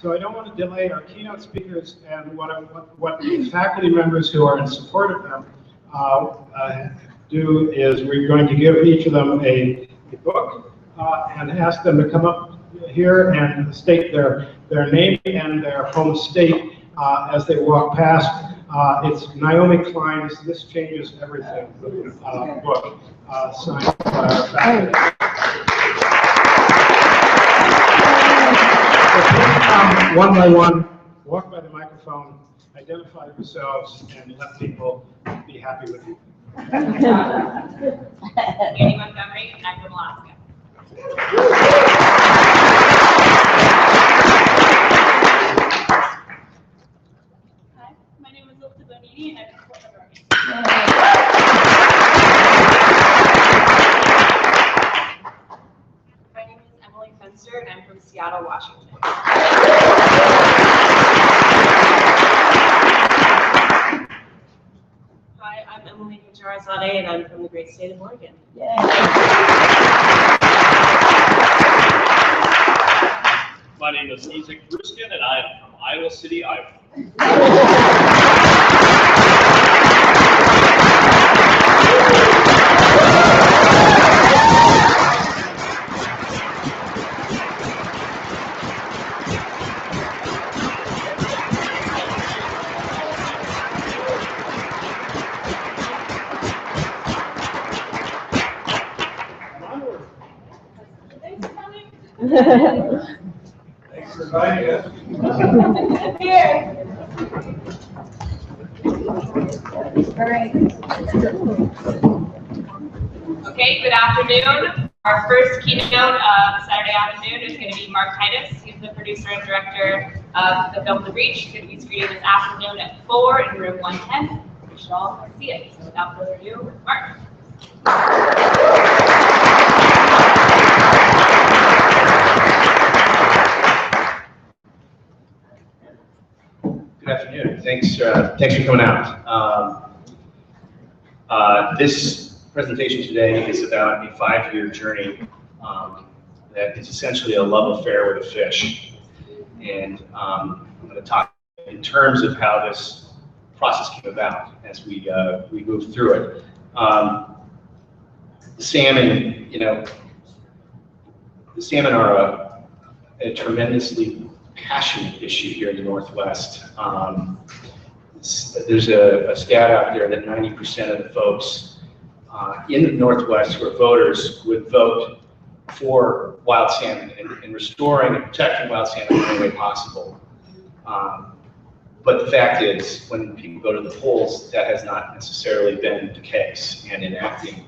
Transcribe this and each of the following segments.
So I don't want to delay our keynote speakers, and what the faculty members who are in support of them do is we're going to give each of them a book and ask them to come up here and state their name and their home state as they walk past. It's Naomi Klein's "This Changes Everything" book, signed by our faculty. So please come one by one, walk by the microphone, identify yourselves, and let people be happy with you. Annie Montgomery, and I'm from Alaska. Hi, my name is Elwha Dam, and I'm from Portland, Oregon. My name is Emily Fenster, and I'm from Seattle, Washington. Hi, I'm Emily Kucharizadeh, and I'm from the great state of Oregon. My name is Isaac Bruskin, and I am from Iowa City, Iowa. Thanks for inviting us. Here. Okay, good afternoon. Our first keynote Saturday afternoon is going to be Mark Titus. He's the producer and director of the film The Breach. He's going to be screening this afternoon at 4 in room 110. We should all see it. So without further ado, Mark. Good afternoon. Thanks for coming out. This presentation today is about a 5-year journey that is essentially a love affair with a fish. And I'm going to talk in terms of how this process came about as we move through it. The salmon, the salmon are a tremendously passionate issue here in the Northwest. There's a stat out there that 90% of the folks in the Northwest who are voters would vote for wild salmon and restoring and protecting wild salmon in any way possible. But the fact is, when people go to the polls, that has not necessarily been the case. And enacting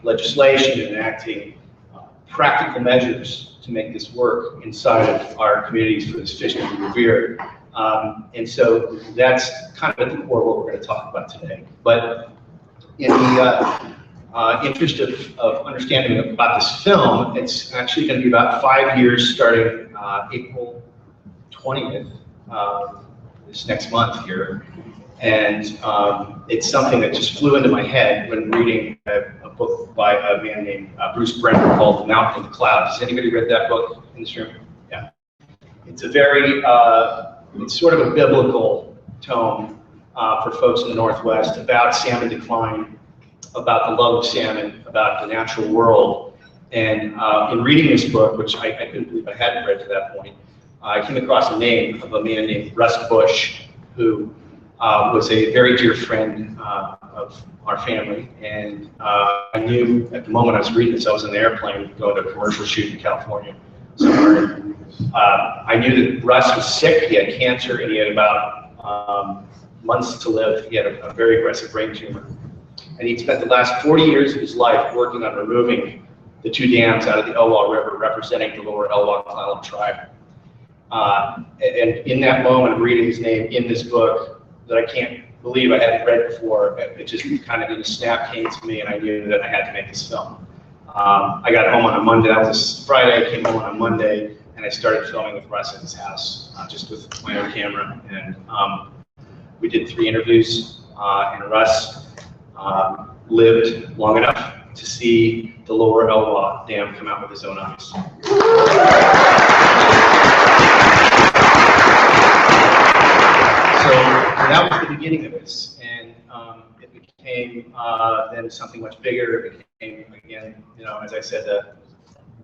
legislation, enacting practical measures to make this work inside of our communities for this fish to be revered. And so that's kind of at the core of what we're going to talk about today. But in the interest of understanding about this film, it's actually going to be about 5 years starting April 20th, this next month here. And it's something that just flew into my head when reading a book by a man named Bruce Brenner called The Mountain of the Clouds. Has anybody read that book in this room? Yeah. It's a very, it's sort of a biblical tome for folks in the Northwest about salmon decline, about the love of salmon, about the natural world. And in reading this book, which I couldn't believe I hadn't read to that point, I came across the name of a man named Russ Bush, who was a very dear friend of our family. And I knew at the moment I was reading this, I was in the airplane going to a commercial shoot in California. So I knew that Russ was sick, he had cancer, and he had about months to live. He had a very aggressive brain tumor. And he'd spent the last 40 years of his life working on removing the 2 dams out of the Elwha River, representing the lower Elwha Clallam tribe. And in that moment of reading his name in this book that I can't believe I hadn't read before, it just kind of in a snap came to me, and I knew that I had to make this film. I got home on a Monday, that was Friday, I came home on a Monday, and I started filming with Russ at his house, just with my own camera. And we did 3 interviews, and Russ lived long enough to see the lower Elwha Dam come out with his own eyes. that was the beginning of this, and it became then something much bigger. It became, again, as I said,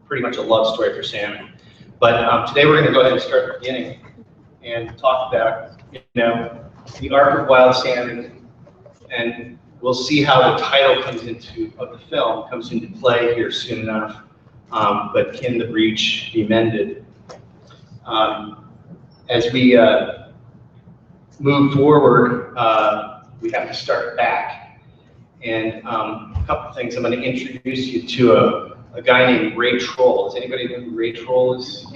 pretty much a love story for salmon. But today we're going to go ahead and start at the beginning and talk about, the arc of wild salmon, and we'll see how the title of the film comes into play here soon enough. But can the breach be mended? As we move forward, we have to start back. And a couple of things. I'm going to introduce you to a guy named Ray Troll. Does anybody know who Ray Troll is?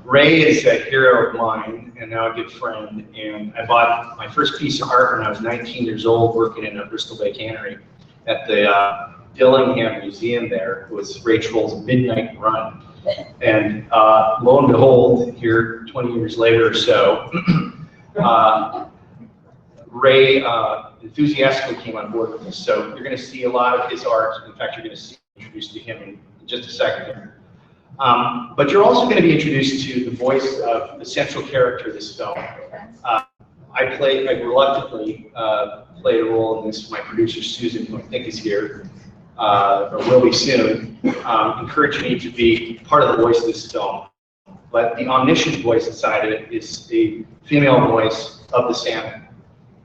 Ray is a hero of mine and now a good friend. And I bought my first piece of art when I was 19 years old, working in a Bristol Bay cannery at the Dillingham Museum there. It was Ray Troll's Midnight Run. And lo and behold, here 20 years later or so, Ray enthusiastically came on board with us. So you're going to see a lot of his art. In fact, you're going to see introduced to him in just a second here. But you're also going to be introduced to the voice of the central character of this film. I reluctantly played a role in this. My producer, Susan, who I think is here, or will be soon, encouraged me to be part of the voice of this film. But the omniscient voice inside of it is the female voice of the salmon.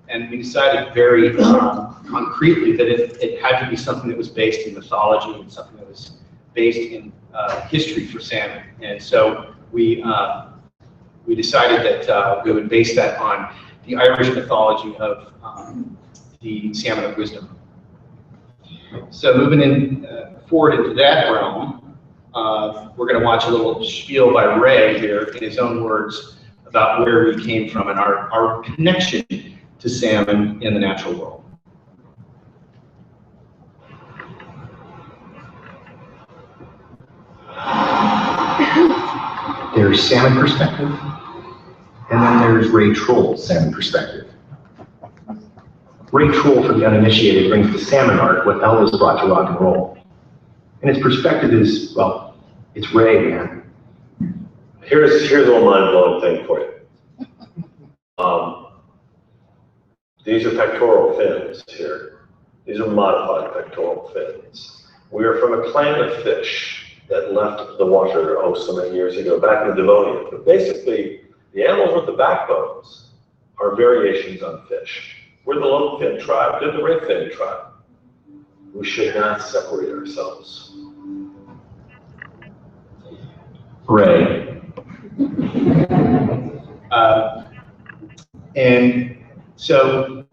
And we decided very concretely that it had to be something that was based in mythology and something that was based in history for salmon. And so we decided that we would base that on the Irish mythology of the Salmon of Wisdom. So moving in forward into that realm, we're going to watch a little spiel by Ray here in his own words about where we came from and our connection to salmon in the natural world. There's salmon perspective, and then there's Ray Troll's salmon perspective. Ray Troll, for the uninitiated, brings the salmon art what Elwha's brought to rock and roll. And his perspective is, well, it's Ray, man. Here's a little mind-blowing thing for you. These are pectoral fins here. These are modified pectoral fins. We are from a clan of fish that left the water so many years ago, back in the Devonian. But basically, the animals with the backbones are variations on fish. We're the lone fin tribe, they're the red fin tribe. We should not separate ourselves. Ray. And so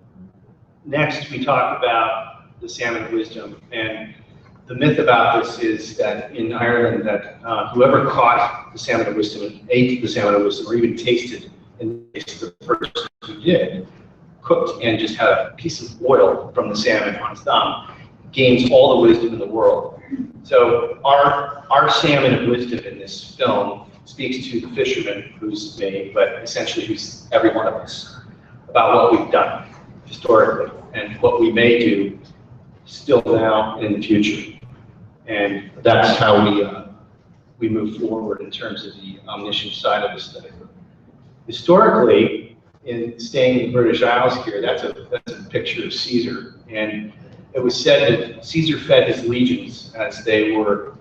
next we talk about the Salmon of Wisdom. And the myth about this is that in Ireland that whoever caught the Salmon of Wisdom and ate the Salmon of Wisdom or even tasted, and the person who did, cooked and just had a piece of oil from the salmon on his thumb, gains all the wisdom in the world. So our Salmon of Wisdom in this film speaks to the fisherman who's me, but essentially who's every one of us, about what we've done historically and what we may do still now and in the future. And that's how we move forward in terms of the omniscient side of the study. Historically, in staying in the British Isles here, that's a picture of Caesar. And it was said that Caesar fed his legions as they were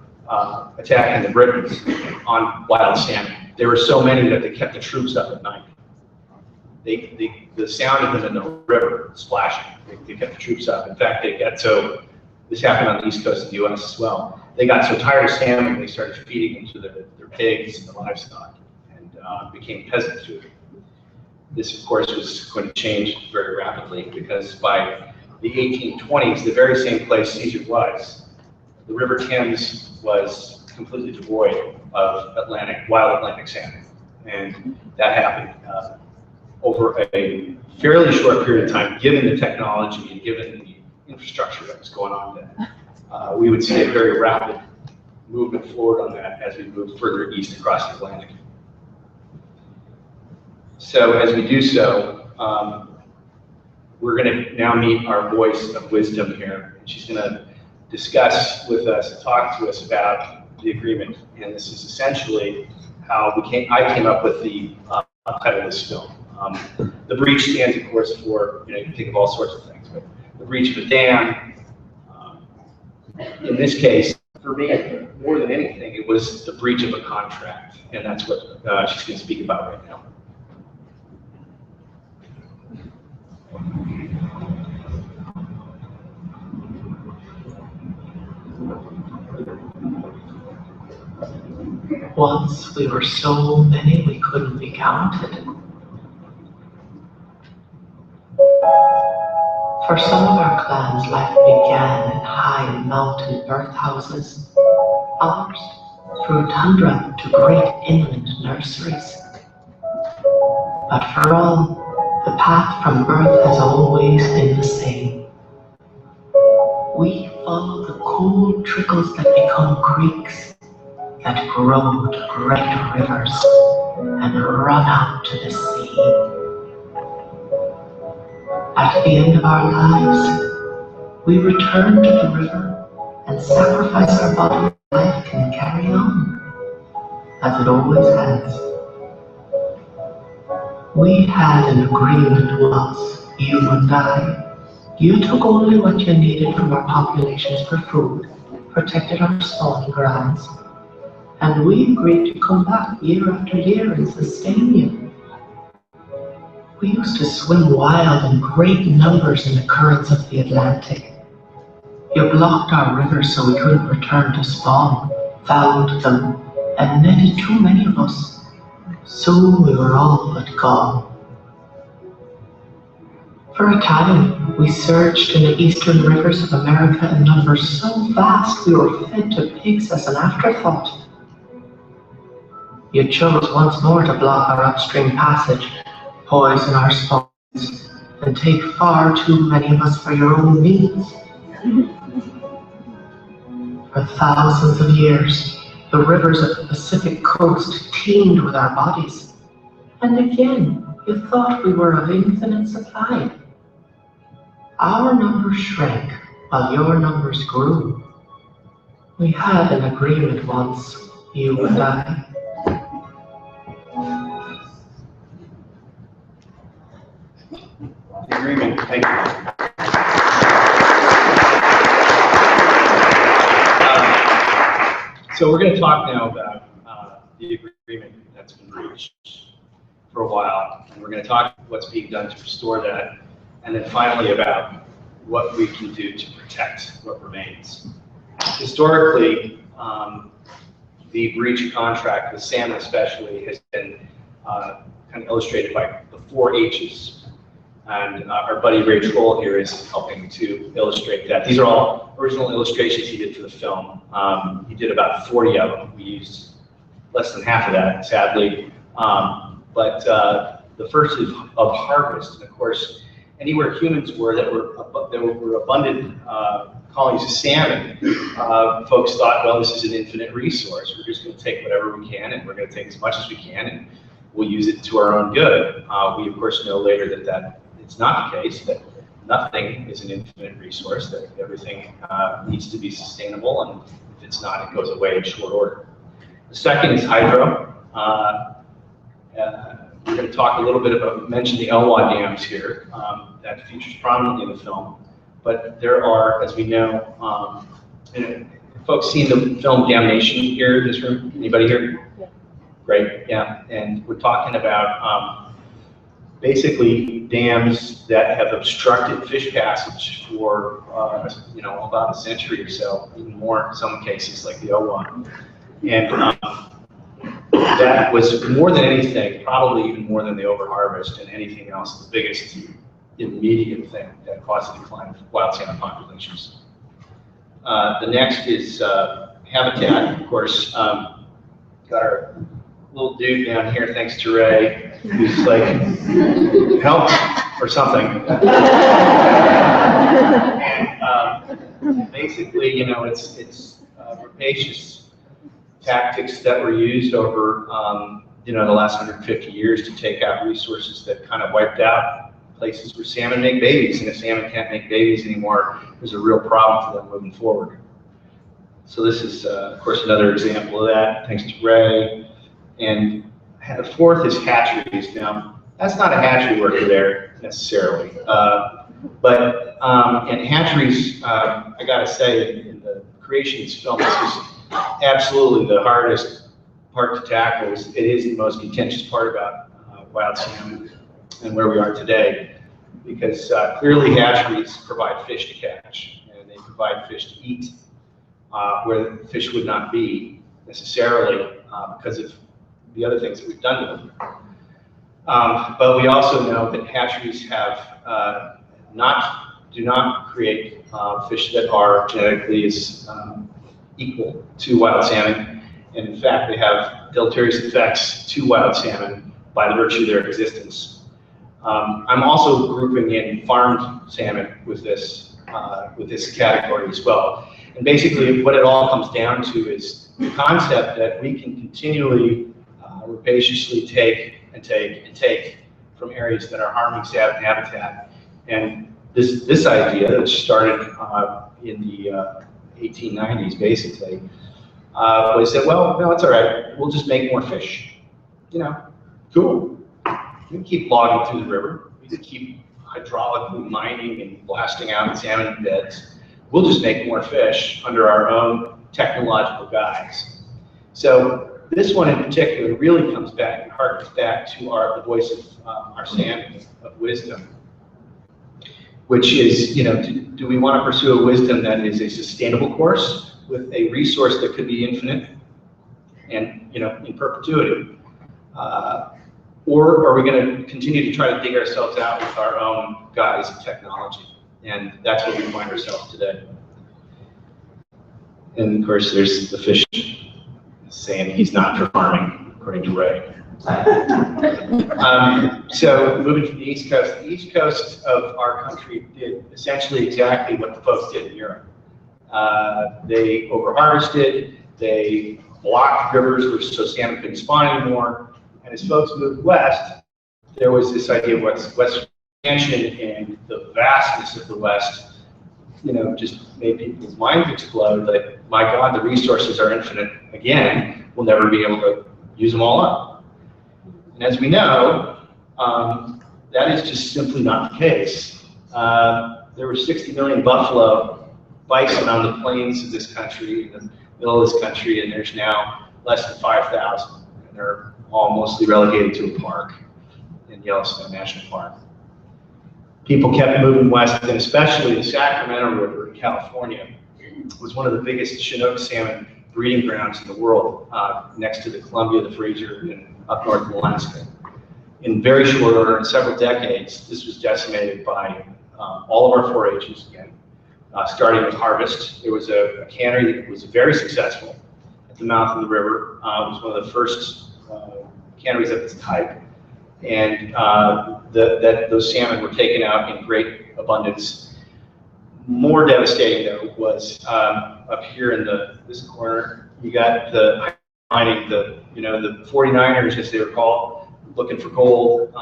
attacking the Britons on wild salmon. There were so many that they kept the troops up at night. The sound of them in the river splashing, they kept the troops up. In fact, they got so, this happened on the east coast of the US as well. They got so tired of salmon, they started feeding them to their pigs and the livestock, and became peasant food. This, of course, was going to change very rapidly because by the 1820s, the very same place Caesar was, the River Thames was completely devoid of wild Atlantic salmon. And that happened over a fairly short period of time, given the technology and given the infrastructure that was going on there. We would see a very rapid movement forward on that as we move further east across the Atlantic. So as we do so, we're going to now meet our voice of wisdom here. And she's going to discuss with us and talk to us about the agreement. And this is essentially how I came up with the title of this film. The breach stands, of course, for, you can think of all sorts of things, but the breach of a dam. In this case, for me, more than anything, it was the breach of a contract, and that's what she's going to speak about right now. Once we were so many we couldn't be counted. For some of our clans, life began in high mountain birthhouses, others through tundra to great inland nurseries. But for all, the path from birth has always been the same. We follow the cool trickles that become creeks, that grow to great rivers and run out to the sea. At the end of our lives, we return to the river and sacrifice our body so life can carry on, as it always has. We had an agreement once, you and I. You took only what you needed from our populations for food, protected our spawning grounds, and we agreed to come back year after year and sustain you. We used to swim wild in great numbers in the currents of the Atlantic. You blocked our rivers so we couldn't return to spawn, fouled them, and netted too many of us. Soon we were all but gone. For a time, we surged in the eastern rivers of America in numbers so vast we were fed to pigs as an afterthought. You chose once more to block our upstream passage, poison our spawns, and take far too many of us for your own needs. For thousands of years, the rivers of the Pacific coast teemed with our bodies. And again, you thought we were of infinite supply. Our numbers shrank while your numbers grew. We had an agreement once, you and I. Agreement. Thank you. So we're going to talk now about the agreement that's been reached for a while, and we're going to talk about what's being done to restore that, and then finally about what we can do to protect what remains. Historically, the breach of contract with salmon especially has been kind of illustrated by the 4 H's. And our buddy Ray Troll here is helping to illustrate that. These are all original illustrations he did for the film. He did about 40 of them. We used less than half of that, sadly. But the first is of harvest. And of course, anywhere humans were that were abundant colonies of salmon, folks thought, well, this is an infinite resource. We're just going to take whatever we can, and we're going to take as much as we can, and we'll use it to our own good. We, of course, know later that it's not the case, that nothing is an infinite resource, that everything needs to be sustainable, and if it's not, it goes away in short order. The second is hydro. We're going to talk a little bit about, mention the Elwha Dams here. That features prominently in the film, but there are, as we know, folks seen the film Damnation here in this room? Anybody here? Yeah. Great, yeah, and we're talking about basically dams that have obstructed fish passage for about a century or so, even more in some cases, like the Elwha. And that was more than anything, probably even more than the overharvest and anything else, the biggest immediate thing that caused the decline of wild salmon populations. The next is habitat. Of course, got our little dude down here, thanks to Ray, who's like, help or something. And basically, it's rapacious tactics that were used over, the last 150 years to take out resources that kind of wiped out places where salmon make babies. And if salmon can't make babies anymore, there's a real problem for them moving forward. So this is, of course, another example of that, thanks to Ray. And The fourth is hatcheries. Now, that's not a hatchery worker there necessarily, and hatcheries, I gotta say, in the creationist film, this is absolutely the hardest part to tackle. It is the most contentious part about wild salmon and where we are today, because clearly hatcheries provide fish to catch, and they provide fish to eat where the fish would not be necessarily because of the other things that we've done to them. But we also know that hatcheries have do not create fish that are genetically equal to wild salmon, and in fact they have deleterious effects to wild salmon by the virtue of their existence. I'm also grouping in farmed salmon with this category as well. And basically what it all comes down to is the concept that we can continually rapaciously take and take and take from areas that are harming salmon habitat. And this idea, which started in the 1890s basically, was that, well, no, it's all right, we'll just make more fish. You know, cool. We can keep logging through the river. We can keep hydraulically mining and blasting out salmon beds. We'll just make more fish under our own technological guise. So this one in particular really comes back and harkens back to the voice of our salmon of wisdom, which is, you know, do we want to pursue a wisdom that is a sustainable course with a resource that could be infinite and, you know, in perpetuity? Or are we going to continue to try to dig ourselves out with our own guise of technology? And that's where we find ourselves today. And of course, there's the fish saying he's not for farming, according to Ray. So moving to the East Coast of our country did essentially exactly what the folks did in Europe. They overharvested, they blocked rivers so salmon couldn't spawn anymore. And as folks moved west, there was this idea of western expansion, and the vastness of the West, you know, just made people's minds explode that, my God, the resources are infinite again. We'll never be able to use them all up. And as we know, that is just simply not the case. There were 60 million buffalo bison on the plains of this country, in the middle of this country, and there's now less than 5,000. And they're all mostly relegated to a park in Yellowstone National Park. People kept moving west, and especially the Sacramento River in California was one of the biggest Chinook salmon breeding grounds in the world, next to the Columbia, the Fraser, and up north in Alaska. In very short order, in several decades, this was decimated by all of our 4-H's again, starting with harvest. There was a cannery that was very successful at the mouth of the river. It was one of the first canneries of its type, and those salmon were taken out in great abundance. More devastating, though, was up here in this corner. You got the mining, the 49ers, as they were called, looking for gold.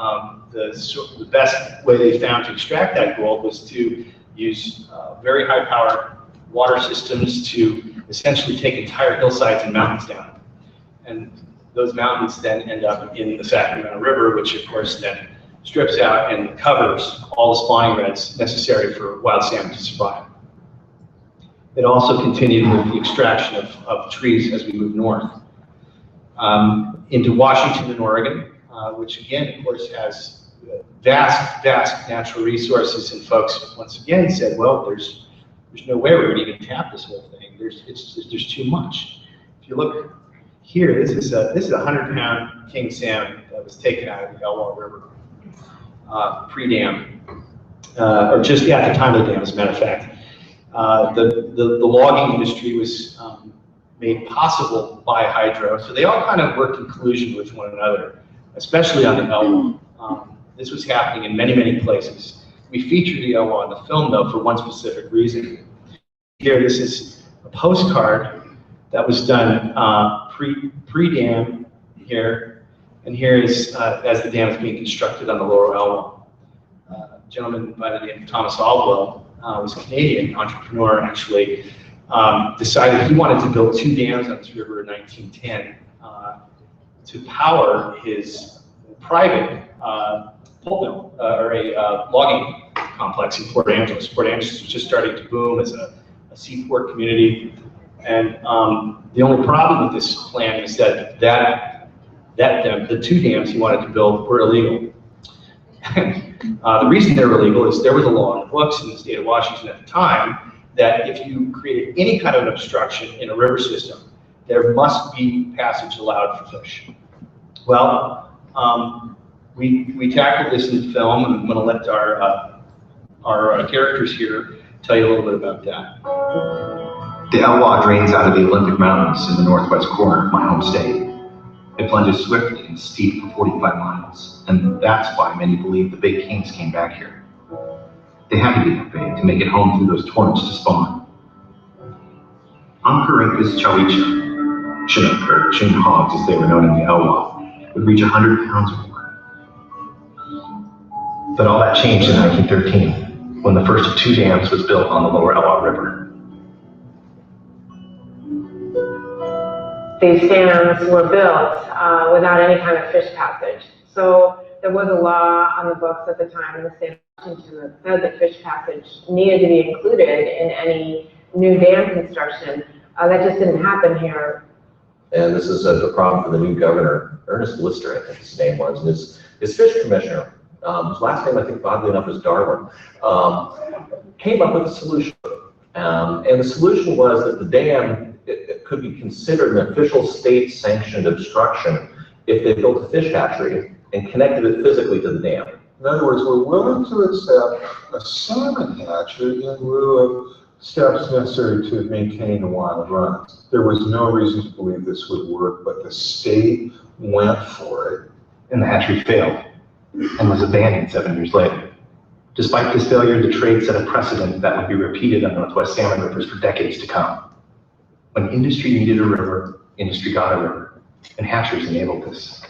The best way they found to extract that gold was to use very high-powered water systems to essentially take entire hillsides and mountains down. And those mountains then end up in the Sacramento River, which of course then strips out and covers all the spawning beds necessary for wild salmon to survive. It also continued with the extraction of trees as we move north into Washington and Oregon, which again, of course, has vast natural resources, and folks once again said, well, there's no way we're going to even tap this whole thing. There's too much. If you look here, this is a 100-pound king salmon that was taken out of the Elwha River pre-dam, or just at the time of the dam, as a matter of fact. The logging industry was made possible by hydro, so they all kind of worked in collusion with one another, especially on the Elwha. This was happening in many, many places. We featured the Elwha in the film, though, for one specific reason. Here, this is a postcard that was done pre-dam here, and here is as the dam is being constructed on the lower Elwha. A gentleman by the name of Thomas Aldwell was a Canadian entrepreneur, actually decided he wanted to build 2 dams on this river in 1910. to power his private pulp mill, or a logging complex in Port Angeles. Port Angeles was just starting to boom as a seaport community. And the only problem with this plan is that the two dams he wanted to build were illegal. The reason they're illegal is there was a law in the books in the state of Washington at the time that if you created any kind of an obstruction in a river system, there must be passage allowed for fish. Well, we tackled this in the film, and I'm going to let our characters here tell you a little bit about that. The Elwha drains out of the Olympic Mountains in the northwest corner of my home state. It plunges swiftly and steep for 45 miles, and that's why many believe the big kings came back here. They had to be that big to make it home through those torrents to spawn. Oncorhynchus chawicha, Chinook, or Chinook hogs as they were known in the Elwha, would reach 100 pounds or more. But all that changed in 1913, when the first of two dams was built on the lower Elwha River. These dams were built without any kind of fish passage. So there was a law on the books at the time in the state of Washington that said that fish passage needed to be included in any new dam construction. That just didn't happen here. And this is a problem for the new governor, Ernest Lister, I think his name was, and his fish commissioner, his last name I think oddly enough is Darwin, came up with a solution. And the solution was that the dam, it could be considered an official state-sanctioned obstruction if they built a fish hatchery and connected it physically to the dam. In other words, we're willing to accept a salmon hatchery in lieu of steps necessary to maintain the wild runs. There was no reason to believe this would work, but the state went for it. And the hatchery failed and was abandoned 7 years later. Despite this failure, the trade set a precedent that would be repeated on Northwest salmon rivers for decades to come. When industry needed a river, industry got a river, and hatcheries enabled this.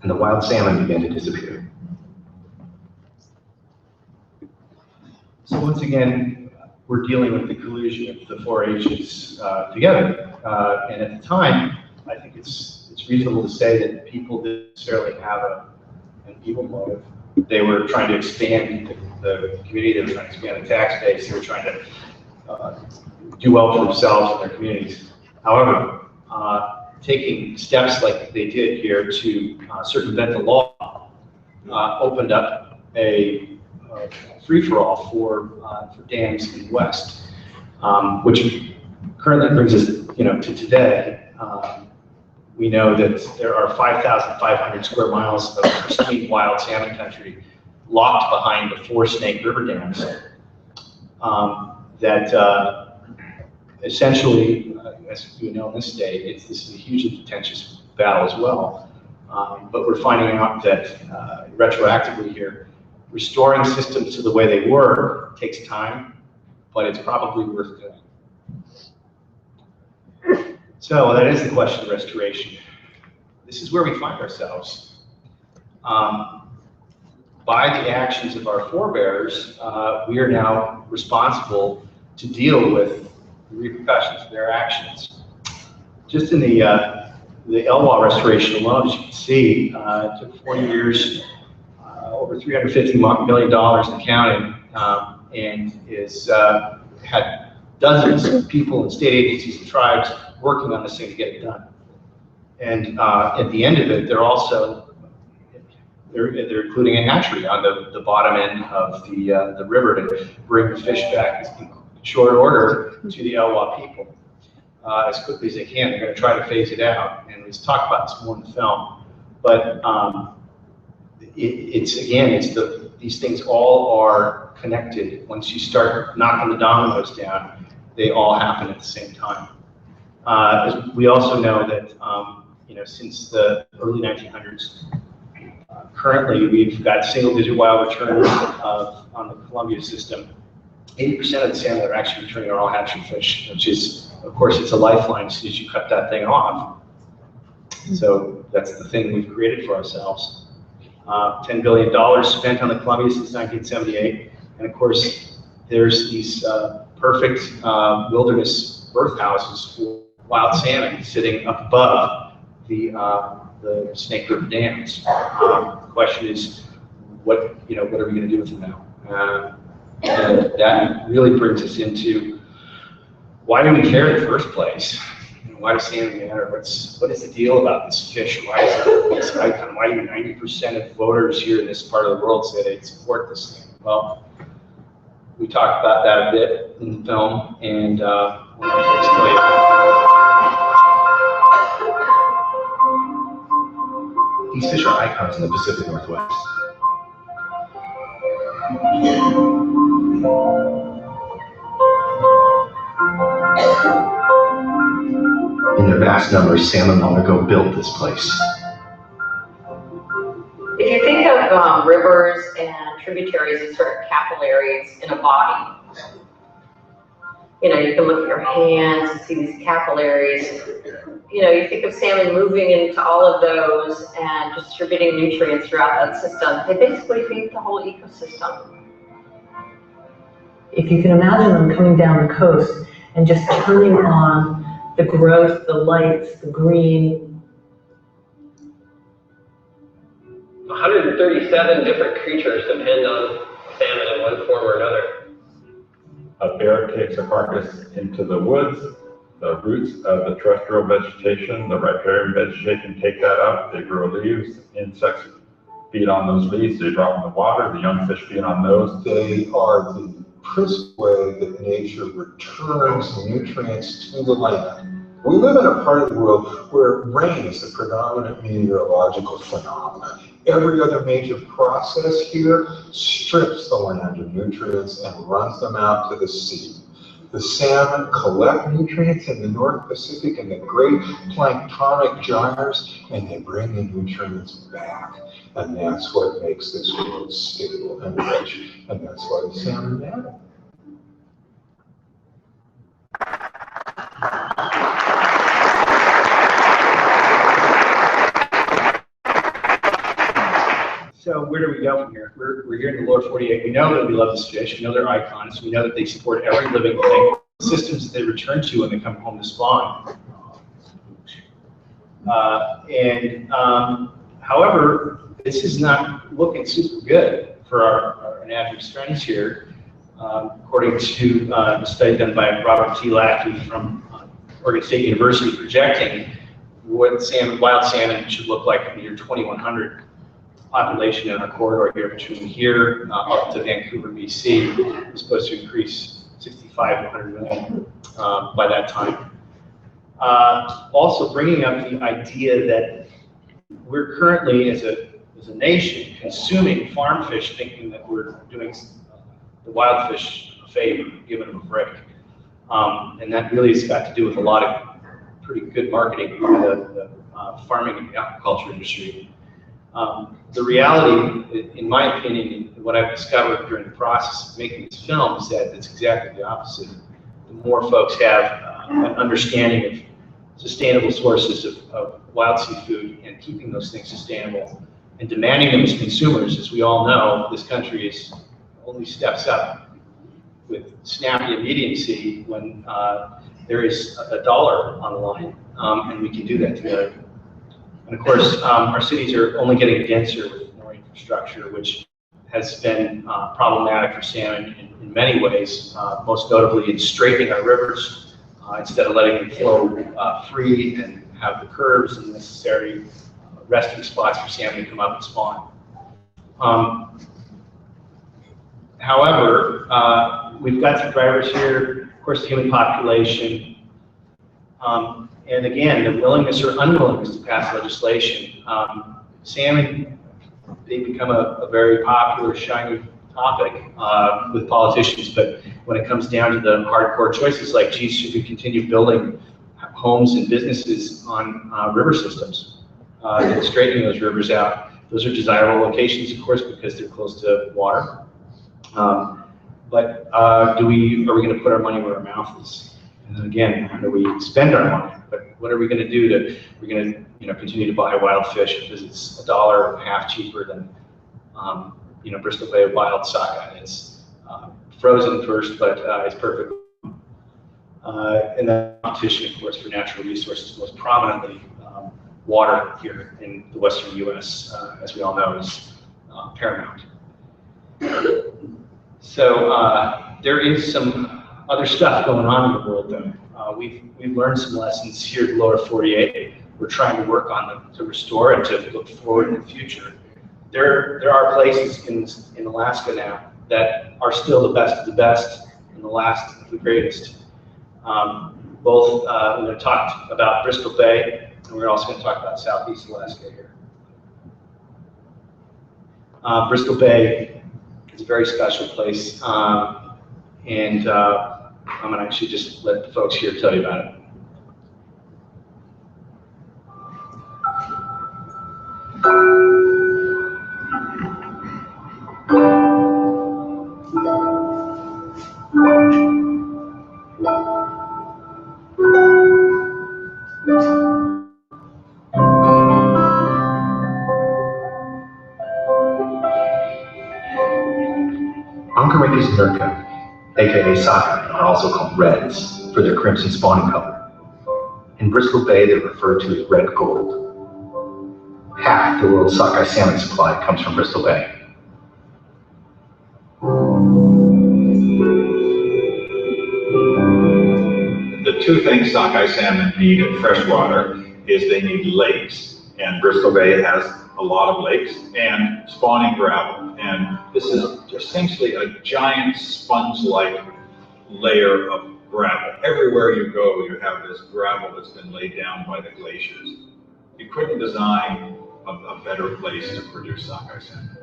And the wild salmon began to disappear. So once again, we're dealing with the collusion of the 4-H's together. And at the time, I think it's reasonable to say that people didn't necessarily have an evil motive. They were trying to expand the community, they were trying to expand the tax base, they were trying to do well for themselves and their communities. However, taking steps like they did here to circumvent the law opened up a free-for-all for dams in the West, which currently brings us, to today. We know that there are 5,500 square miles of pristine wild salmon country locked behind the 4 Snake River dams that essentially, as you know in this state, this is a hugely contentious battle as well. But we're finding out that retroactively here, restoring systems to the way they were takes time, but it's probably worth doing. So that is the question of restoration. This is where we find ourselves. By the actions of our forebears, we are now responsible to deal with the repercussions of their actions. Just in the Elwha restoration alone, as you can see, it took 40 years, over $350 million in counting, and had dozens of people and state agencies and tribes working on this thing to get it done. And at the end of it, they're including a hatchery on the bottom end of the river to bring the fish back in short order to the Elwha people as quickly as they can. They're going to try to phase it out, and we'll talk about this more in the film. But these things all are connected. Once you start knocking the dominoes down, they all happen at the same time. As we also know that since the early 1900s, currently we've got single-digit wild returns on the Columbia system. 80% of the salmon that are actually returning are all hatchery fish, which is, of course, it's a lifeline as soon as you cut that thing off. So that's the thing we've created for ourselves. $10 billion spent on the Columbia since 1978, and of course, there's these perfect wilderness birth houses for wild salmon sitting up above the the Snake River dams. The question is, what are we going to do with them now? And that really brings us into, why do we care in the first place? Why does salmon matter? What is the deal about this fish? Why is it this icon? Why do 90% of voters here in this part of the world say they support this thing? Well, we talked about that a bit in the film, and we'll explain. These fish are icons in the Pacific Northwest. In their vast numbers, salmon long ago built this place. If you think of rivers and tributaries as sort of capillaries in a body, you can look at your hands and see these capillaries. You think of salmon moving into all of those and distributing nutrients throughout that system. They basically feed the whole ecosystem. If you can imagine them coming down the coast and just turning on the growth, the lights, the green. 137 different creatures depend on salmon in one form or another. A bear takes a carcass into the woods. The roots of the terrestrial vegetation, the riparian vegetation, take that up. They grow leaves. Insects feed on those leaves. They drop in the water. The young fish feed on those. They are the crisp way that nature returns nutrients to the land. We live in a part of the world where rain is the predominant meteorological phenomenon. Every other major process here strips the land of nutrients and runs them out to the sea. The salmon collect nutrients in the North Pacific and the great planktonic gyres, and they bring the nutrients back. And that's what makes this world stable and rich. And that's why the salmon matter. So where do we go from here? We're here in the lower 48. We know that we love this fish. We know they're icons. We know that they support every living thing. Systems that they return to when they come home to spawn. However, this is not looking super good for our naturalist friends here. According to a study done by Robert T. Lackey from Oregon State University, projecting what wild salmon should look like in the year 2100. Population in our corridor here between here up to Vancouver, BC, is supposed to increase 65 to 100 million by that time. Also bringing up the idea that we're currently, as a nation, consuming farm fish, thinking that we're doing the wild fish a favor, giving them a break. And that really has got to do with a lot of pretty good marketing by the farming and aquaculture industry. The reality, in my opinion, and what I've discovered during the process of making this film is that it's exactly the opposite. The more folks have an understanding of sustainable sources of wild seafood and keeping those things sustainable and demanding them as consumers, as we all know, this country only steps up with snappy immediacy when there is a dollar on the line, and we can do that together. And of course, our cities are only getting denser with more infrastructure, which has been problematic for salmon in many ways, most notably in straightening our rivers instead of letting them flow free and have the curves and necessary resting spots for salmon to come up and spawn. However, we've got some drivers here, of course, the human population, and again, the willingness or unwillingness to pass legislation. Salmon, they become a very popular, shiny topic with politicians, but when it comes down to the hardcore choices like, geez, should we continue building homes and businesses on river systems and straightening those rivers out? Those are desirable locations, of course, because they're close to water. But are we going to put our money where our mouth is? And then again, how do we spend our money? But what are we going to do we're going to continue to buy wild fish because it's $1.50 cheaper than Bristol Bay wild saga. It's frozen first, but it's perfect. And the competition, of course, for natural resources, most prominently water here in the western U.S., as we all know, is paramount. So there is some other stuff going on in the world, though. We've learned some lessons here at the lower 48. We're trying to work on them to restore and to look forward in the future. There are places in Alaska now that are still the best of the best and the last of the greatest. We're going to talk about Bristol Bay, and we're also going to talk about Southeast Alaska here. Bristol Bay is a very special place, and I'm going to actually just let the folks here tell you about it. Oncorhynchus nurka, aka sockeye, are also called reds for their crimson spawning color. In Bristol Bay, they're referred to as red gold. Half the world's sockeye salmon supply comes from Bristol Bay. The two things sockeye salmon need in freshwater is they need lakes, and Bristol Bay has a lot of lakes, and spawning gravel. And this is essentially a giant sponge-like layer of gravel. Everywhere you go, you have this gravel that's been laid down by the glaciers. You couldn't design a better place to produce sockeye salmon.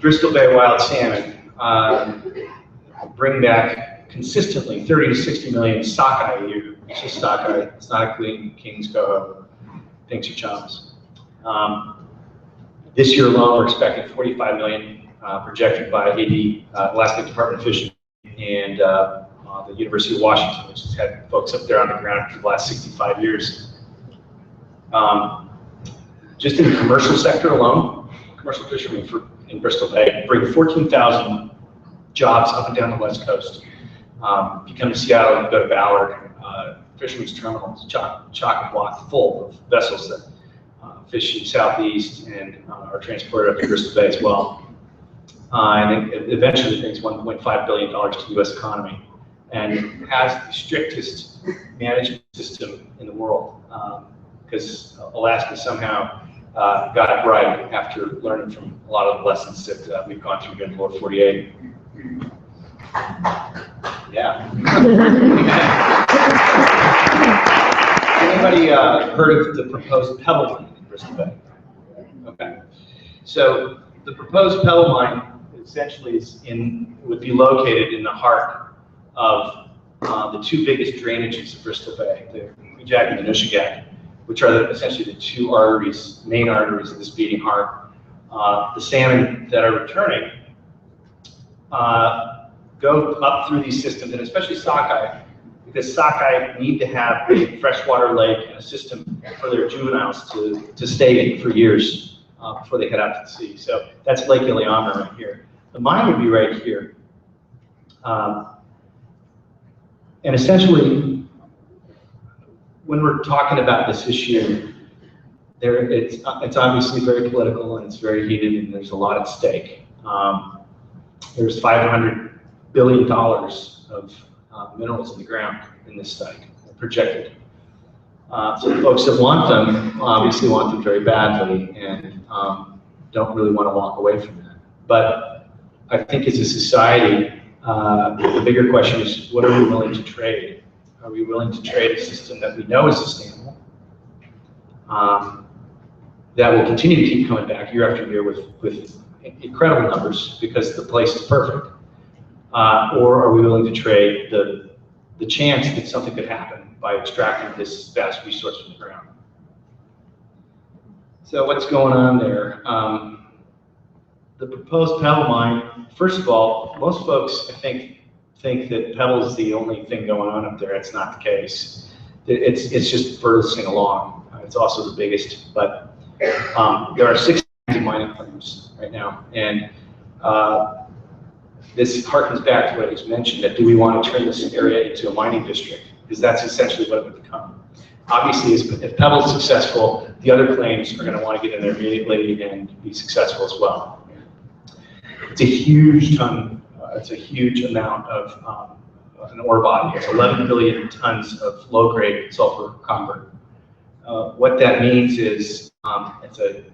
Bristol Bay wild salmon bring back consistently 30 to 60 million sockeye a year. It's just sockeye. It's not a queen, king's coho, pinks or chums. This year alone, we're expecting 45 million, projected by Alaska Department of Fisheries and the University of Washington, which has had folks up there on the ground for the last 65 years. Just in the commercial sector alone, commercial fishermen in Bristol Bay bring 14,000 jobs up and down the West Coast. If you come to Seattle, you go to Ballard, fishermen's terminals, chock-a-block full of vessels that fish in Southeast and are transported up to Bristol Bay as well. And it eventually brings $1.5 billion to the U.S. economy and has the strictest management system in the world because Alaska somehow got it right after learning from a lot of the lessons that we've gone through here in the lower 48. Yeah. Anybody heard of the proposed Pebble Mine in Bristol Bay? Okay. So the proposed Pebble Mine essentially would be located in the heart of the two biggest drainages of Bristol Bay, the Kwijak and the Nushagak, which are essentially the two arteries, main arteries of this beating heart. The salmon that are returning go up through these systems, and especially sockeye, because sockeye need to have a freshwater lake and a system for their juveniles to stay in for years before they head out to the sea. So that's Lake Iliamna right here. The mine would be right here. And essentially, when we're talking about this issue, it's obviously very political and it's very heated and there's a lot at stake. There's $500 billion of minerals in the ground in this study, projected. So the folks that want them obviously want them very badly and don't really want to walk away from that. But I think as a society, the bigger question is, what are we willing to trade? Are we willing to trade a system that we know is sustainable, that will continue to keep coming back year after year with incredible numbers because the place is perfect? Or are we willing to trade the chance that something could happen by extracting this vast resource from the ground? So what's going on there? The proposed Pebble Mine, first of all, most folks, I think that Pebble is the only thing going on up there. It's not the case. It's just furthest along. It's also the biggest, but there are 6 mining claims right now, and This harkens back to what was mentioned, that do we want to turn this area into a mining district? Because that's essentially what it would become. Obviously, if Pebble is successful, the other claims are going to want to get in there immediately and be successful as well. It's a huge ton, it's a huge amount of an ore body. It's 11 billion tons of low-grade sulfur copper. What that means is it's a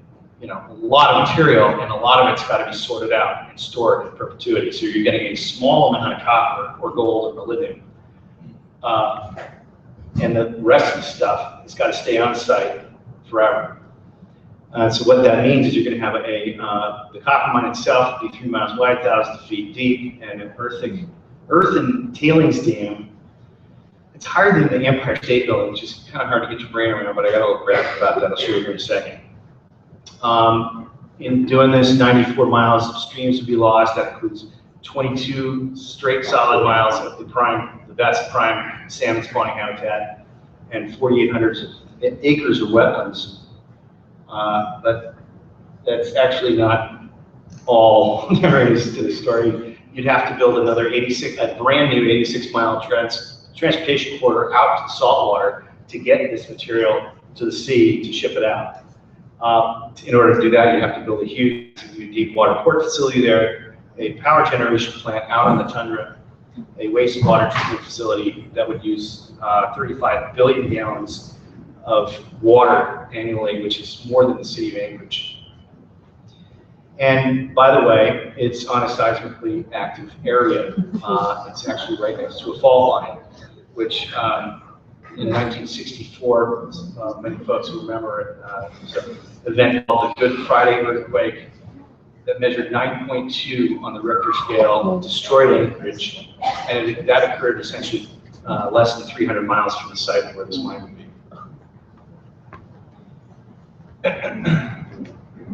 lot of material, and a lot of it's got to be sorted out and stored in perpetuity. So you're getting a small amount of copper or gold or lithium. And the rest of the stuff has got to stay on site forever. So what that means is you're going to have the copper mine itself be 3 miles wide, 1,000 feet deep, and an earth and tailings dam. It's higher than the Empire State Building, which is kind of hard to get your brain around, but I got a little graph about that. I'll show you here in a second. In doing this, 94 miles of streams would be lost. That includes 22 straight solid miles of the best prime salmon spawning habitat, and 4,800 acres of wetlands. But that's actually not all there is to the story. You'd have to build another a brand new 86-mile transportation corridor out to the saltwater to get this material to the sea to ship it out. In order to do that, you have to build a huge deep water port facility there, a power generation plant out on the tundra, a wastewater treatment facility that would use 35 billion gallons of water annually, which is more than the city of Anchorage. And by the way, it's on a seismically active area. It's actually right next to a fault line, which in 1964, many folks remember it, was an event called the Good Friday earthquake that measured 9.2 on the Richter scale, destroyed Anchorage, and that occurred essentially less than 300 miles from the site where this mine would be.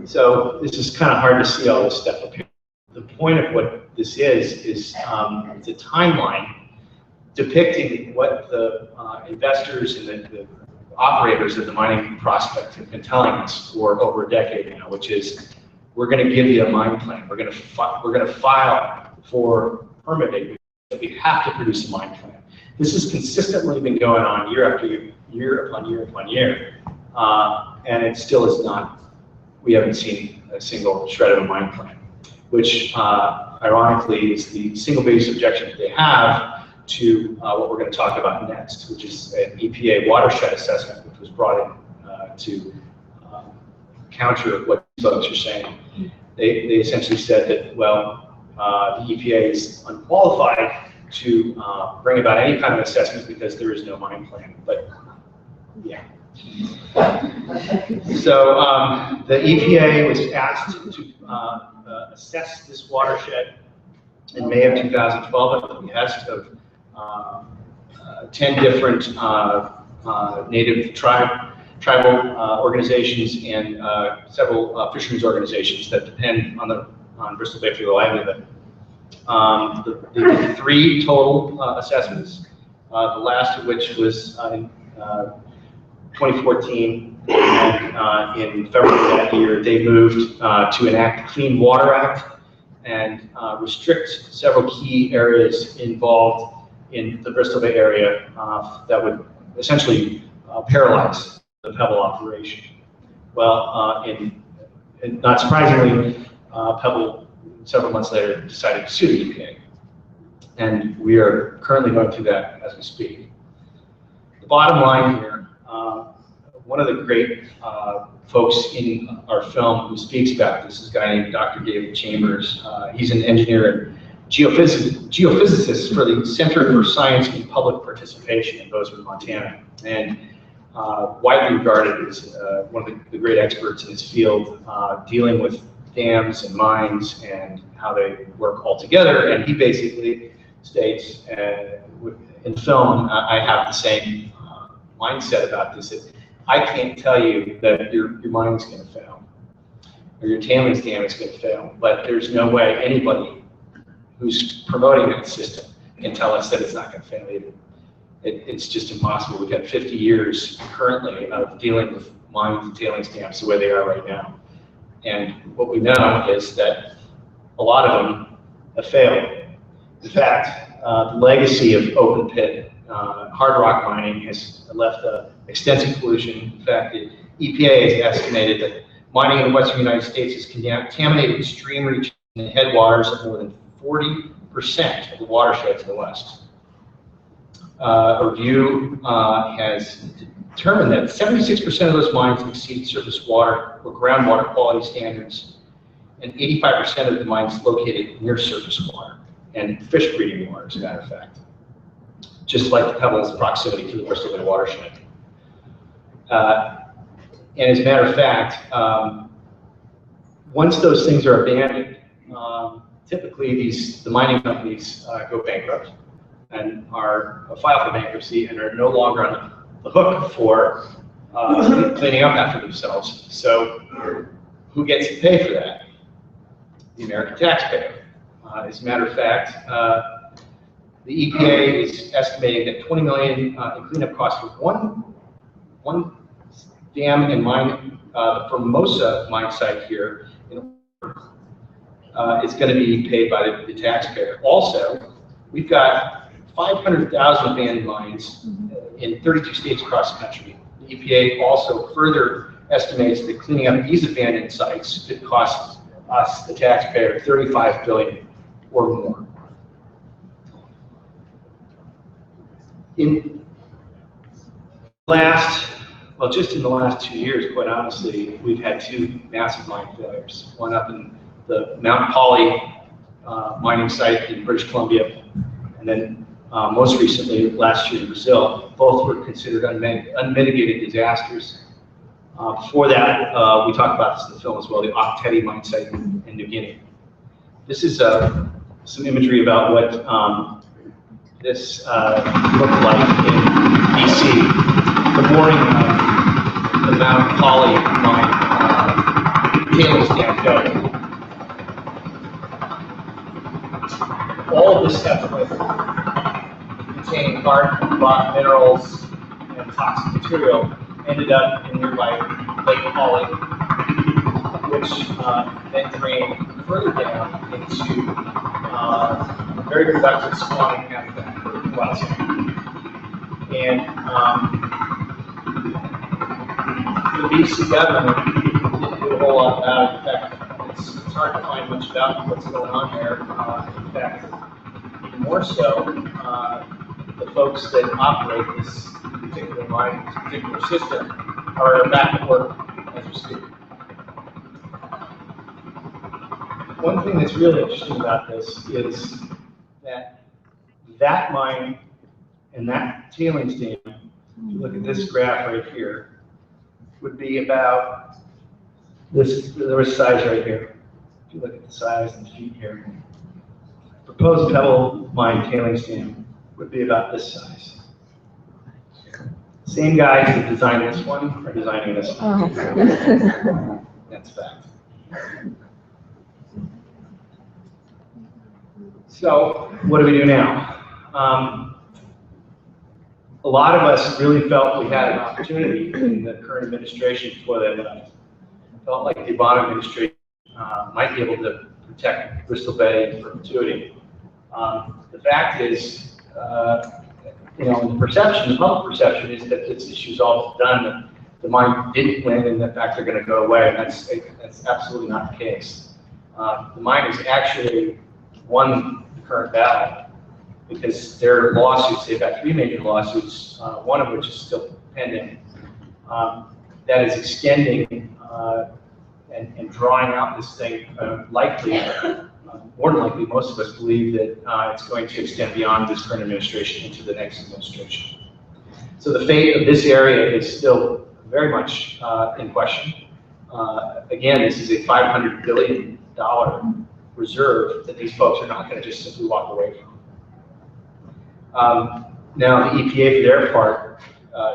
So this is kind of hard to see all this stuff up here. The point of what this is it's a timeline depicting what the investors and the operators of the mining prospect have been telling us for over a decade now, which is, we're going to give you a mine plan. We're going to file for permitting. We have to produce a mine plan. This has consistently been going on year after year, year upon year upon year, and it still is not. We haven't seen a single shred of a mine plan, which ironically is the single biggest objection that they have to what we're going to talk about next, which is an EPA watershed assessment, which was brought in to counter what folks are saying. They essentially said that, well, the EPA is unqualified to bring about any kind of assessment because there is no mine plan. But yeah. So the EPA was asked to assess this watershed in May of 2012 at the behest of 10 different native tribal organizations and several fisheries organizations that depend on Bristol Bay for their livelihood. They did 3 total assessments, the last of which was in 2014, and in February of that year, they moved to enact the Clean Water Act and restrict several key areas involved in the Bristol Bay area that would essentially paralyze the Pebble operation. Well, and not surprisingly, Pebble, several months later, decided to sue the EPA. And we are currently going through that as we speak. The bottom line here, one of the great folks in our film who speaks about this is a guy named Dr. David Chambers. He's an engineer and geophysicist for the Center for Science and Public Participation in Bozeman, Montana, and widely regarded as one of the great experts in his field, dealing with dams and mines and how they work all together. And he basically states, in film, I have the same mindset about this. I can't tell you that your mine's going to fail or your tailings dam is going to fail, but there's no way anybody who's promoting that system can tell us that it's not going to fail either. It's just impossible. We've got 50 years currently of dealing with mines and tailings dams the way they are right now. And what we know is that a lot of them have failed. In fact, the legacy of open pit hard rock mining has left extensive pollution. In fact, the EPA has estimated that mining in the western United States has contaminated stream reaches and headwaters of more than 40% of the watersheds in the West. A review has determined that 76% of those mines exceed surface water or groundwater quality standards, and 85% of the mines located near surface water and fish breeding water, as a matter of fact, just like the Pebble's proximity to the Bristol Bay watershed. And as a matter of fact, once those things are abandoned, typically the mining companies go bankrupt and are file for bankruptcy and are no longer on the hook for cleaning up after themselves. So who gets to pay for that? The American taxpayer. As a matter of fact, the EPA is estimating that $20 million in cleanup costs for one dam and mine, the Formosa mine site here, is going to be paid by the taxpayer. Also, we've got 500,000 abandoned mines in 32 states across the country. The EPA also further estimates that cleaning up these abandoned sites could cost us, the taxpayer, $35 billion or more. Just in the last 2 years, quite honestly, we've had two massive mine failures. One up in the Mount Poly mining site in British Columbia, and then most recently, last year in Brazil. Both were considered unmitigated disasters. Before that, we talked about this in the film as well, the Octetti mine site in New Guinea. This is some imagery about what this looked like in BC. The mooring of the Mount Poly mine tailings dam failure. All of this effluent containing hard rock minerals and toxic material ended up in nearby Lake Poly, which then drained further down into very productive spawning habitat for wild salmon. And the BC government didn't do a whole lot about it. In fact, it's hard to find much about what's going on there. In fact, even more so, the folks that operate this particular mine, this particular system, are back at work as we speak. One thing that's really interesting about this is that mine and that tailings dam, if you look at this graph right here, would be about this size right here. If you look at the size and feet here, proposed Pebble Mine tailings dam would be about this size. Same guys that designed this one are designing this one. Oh. That's fact. So what do we do now? A lot of us really felt we had an opportunity in the current administration before they left. Felt like the Obama administration might be able to protect Bristol Bay in perpetuity. The fact is, the perception, the public perception is that this issue is all done, that the mine didn't win, and in fact they're going to go away, and that's absolutely not the case. The mine has actually won the current battle, because their lawsuits, they've got 3 major lawsuits, one of which is still pending, that is extending and drawing out this thing likely, more than likely, most of us believe that it's going to extend beyond this current administration into the next administration. So the fate of this area is still very much in question. Again, this is a $500 billion reserve that these folks are not going to just simply walk away from. Now, the EPA, for their part,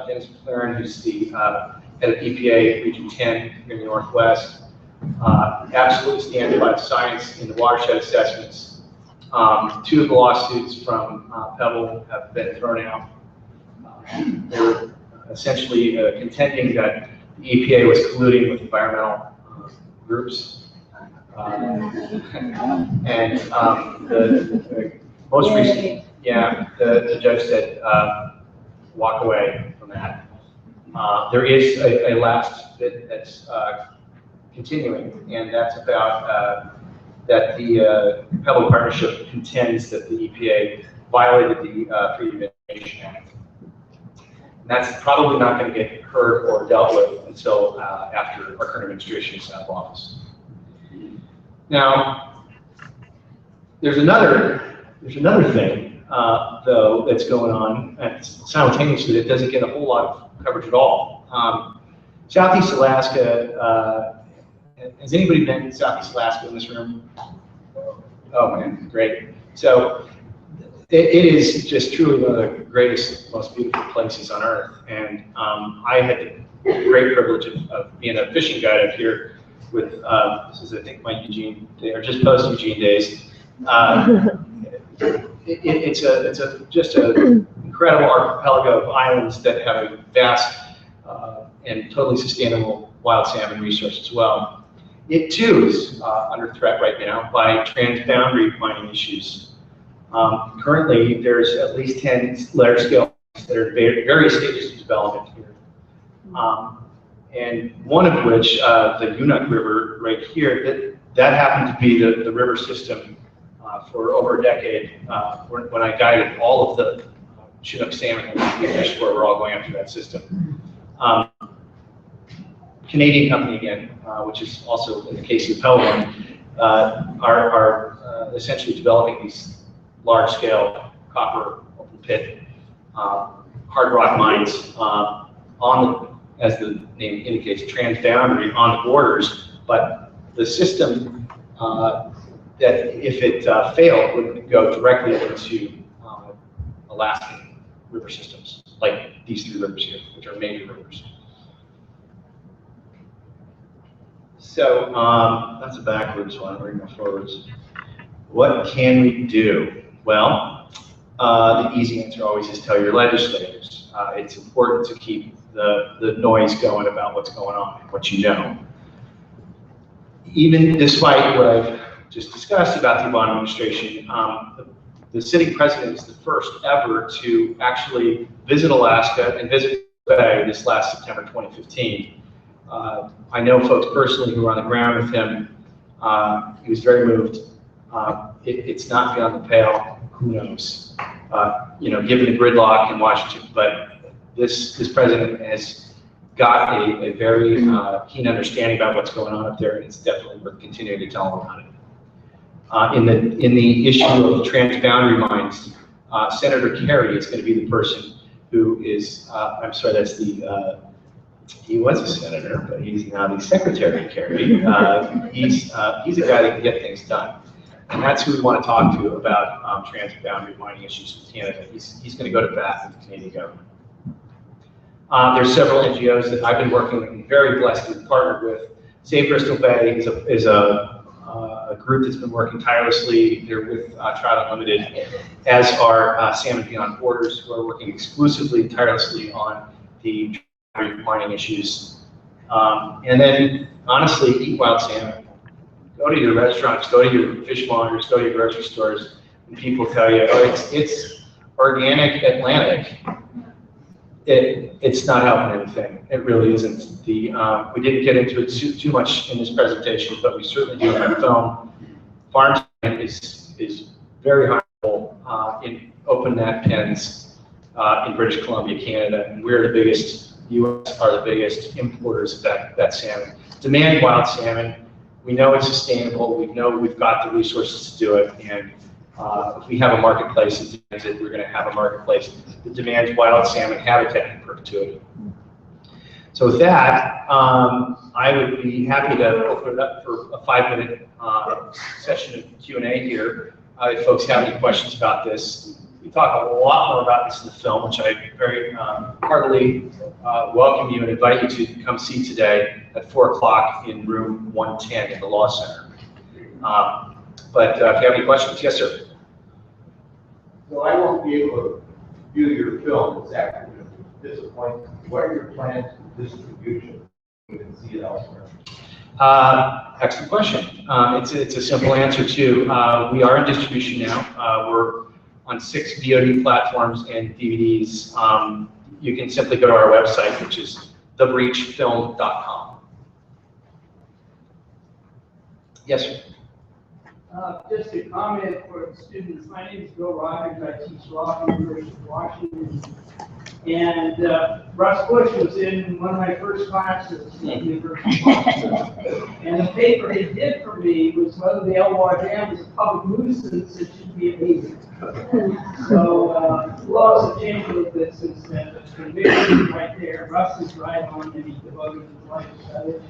Dennis McLaren, who's the head of EPA Region 10 here in the Northwest, absolutely stands by the science in the watershed assessments. 2 of the lawsuits from Pebble have been thrown out. They're essentially contending that the EPA was colluding with environmental groups And the most recent, yeah, the judge said, walk away from that. There is a last bit that's continuing, and that's about that the Pebble Partnership contends that the EPA violated the Freedom of Information Act. And that's probably not going to get heard or dealt with until after our current administration is out of office. Now, there's another thing, though, that's going on simultaneously that doesn't get a whole lot of coverage at all. Southeast Alaska, has anybody been in Southeast Alaska in this room? Oh man, great. So it is just truly one of the greatest, most beautiful places on earth. And I had the great privilege of being a fishing guide up here with, this is I think my Eugene, or just post Eugene days. It's just an incredible archipelago of islands that have a vast and totally sustainable wild salmon resource as well. It too is under threat right now by transboundary mining issues. Currently, there's at least 10 large-scale that are at various stages of development here. And one of which, the Unuk River right here, that happened to be the river system for over a decade when I guided all of the Chinook salmon that we fished for. We're all going after that system. Canadian company again, which is also in the case of Pebble Mine, are essentially developing these large-scale copper open pit hard rock mines as the name indicates, transboundary on the borders. But the system that if it failed would go directly into Alaskan river systems, like these three rivers here, which are major rivers. So that's a backwards one. We're going forwards. What can we do? Well, the easy answer always is tell your legislators. It's important to keep the noise going about what's going on and what you know. Even despite what I've just discussed about the Obama administration, the sitting president is the first ever to actually visit Alaska and visit the Bay this last September 2015. I know folks personally who were on the ground with him. He was very moved. It's not beyond the pale. Who knows? Given the gridlock in Washington, but this president has got a very keen understanding about what's going on up there, and it's definitely worth continuing to tell him about it. In the issue of the transboundary mines, Senator Kerry is going to be the person who is. I'm sorry, that's the. He was a senator, but he's now the Secretary Kerry. He's a guy that can get things done. And that's who we want to talk to about transboundary mining issues with Canada. He's going to go to bat with the Canadian government. There's several NGOs that I've been working with and very blessed to be partnered with. Save Bristol Bay is a group that's been working tirelessly. They're with Trout Unlimited, as are Salmon Beyond Borders, who are working exclusively and tirelessly on the mining issues. And then, honestly, eat wild salmon. Go to your restaurants, go to your fishmongers, go to your grocery stores, and people tell you, oh, it's organic Atlantic. It's not helping anything. It really isn't. We didn't get into it too much in this presentation, but we certainly do have film. Farm salmon is very harmful in open net pens in British Columbia, Canada, and we're the biggest. U.S. are the biggest importers of that salmon. Demand wild salmon. We know it's sustainable. We know we've got the resources to do it, and if we have a marketplace that demands it, we're going to have a marketplace that demands wild salmon habitat in perpetuity. So with that, I would be happy to open it up for a 5-minute session of Q&A here. If folks have any questions about this. We talk a lot more about this in the film, which I very heartily welcome you and invite you to come see today at 4 o'clock in room 110 in the Law Center. But if you have any questions, yes, sir. So I won't be able to view your film exactly. At this point, what are your plans for distribution? You can see it elsewhere. Excellent question. It's a simple answer too. We are in distribution now. We're on 6 VOD platforms and DVDs. You can simply go to our website, which is thebreachfilm.com. Yes, sir. Just a comment for the students. My name is Bill Rogers. I teach law at the University of Washington. And Russ Bush was in one of my first classes at the University of Washington. And the paper he did for me was whether the Elwha Dam is a public nuisance. It should be illegal. So laws have changed a little bit since then. But the conviction is right there. Russ is right on, and he devoted his life to that.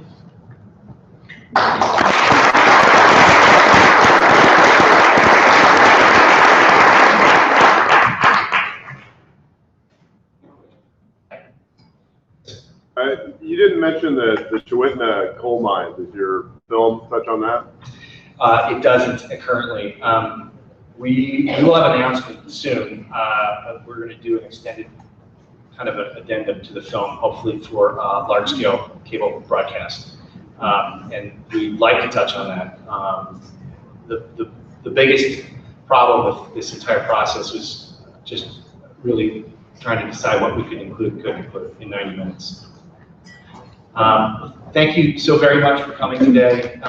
You didn't mention the Chewentna coal mine. Does your film touch on that? It doesn't currently. We will have an announcement soon. We're going to do an extended kind of an addendum to the film, hopefully for large-scale cable broadcast. And we'd like to touch on that. The biggest problem with this entire process was just really trying to decide what we could include and couldn't put in 90 minutes. Thank you so very much for coming today.